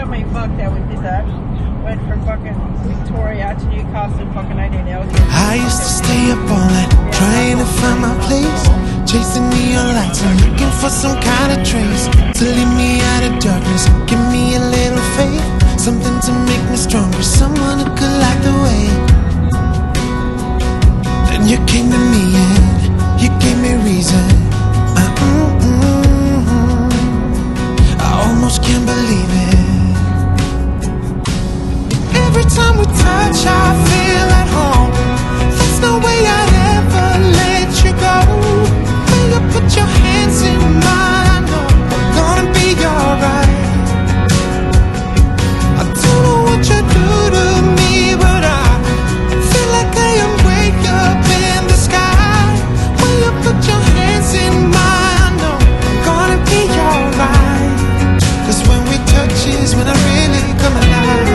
got me fucked out with this app. Went from fucking Victoria to Newcastle in fucking 18 hours. I used to stay up all night trying to find my place, chasing neon lights and looking for some kind of trace to lead me out of darkness. Give me a little faith, something to make me stronger, someone who could light the way. Then you came to me and you gave me reason. I almost can't believe it. Every time we touch, I feel at home. There's no way I'd ever let you go. When you put your hands in mine, I know I'm gonna be alright. I don't know what you do to me, but I feel like I am way up in the sky. When you put your hands in mine, I know I'm gonna be alright. 'Cause when we touch is when I really come alive.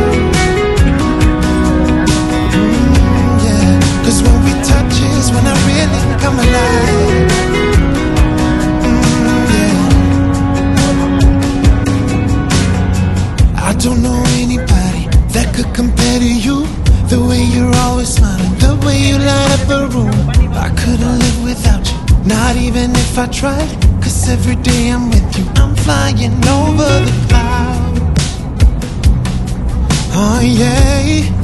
When we touch is when I really come alive. I don't know anybody that could compare to you. The way you're always smiling, the way you light up a room. I couldn't live without you, not even if I tried. 'Cause every day I'm with you, I'm flying over the clouds. Oh yeah,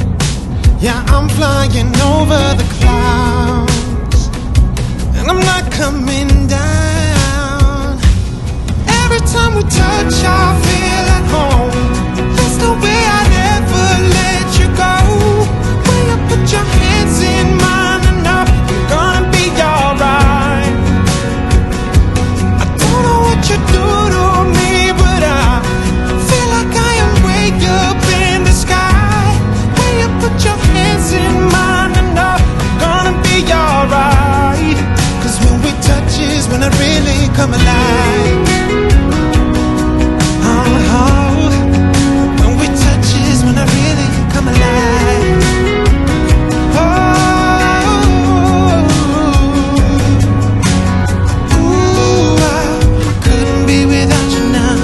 yeah, I'm flying over the clouds, and I'm not coming down. Every time we touch, I feel at home. There's no way I'd ever let you go. When you put your hands in mine, I know I'm gonna be alright. I don't know what you do to me, but I feel like I am way up in the sky. When you put your hands in mine, I know I'm gonna be alright. 'Cause when we touch is when I really come alive. Oh, when we touch is when I really come alive. Ooh, I couldn't be without you now.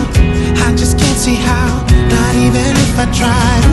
I just can't see how, not even if I tried.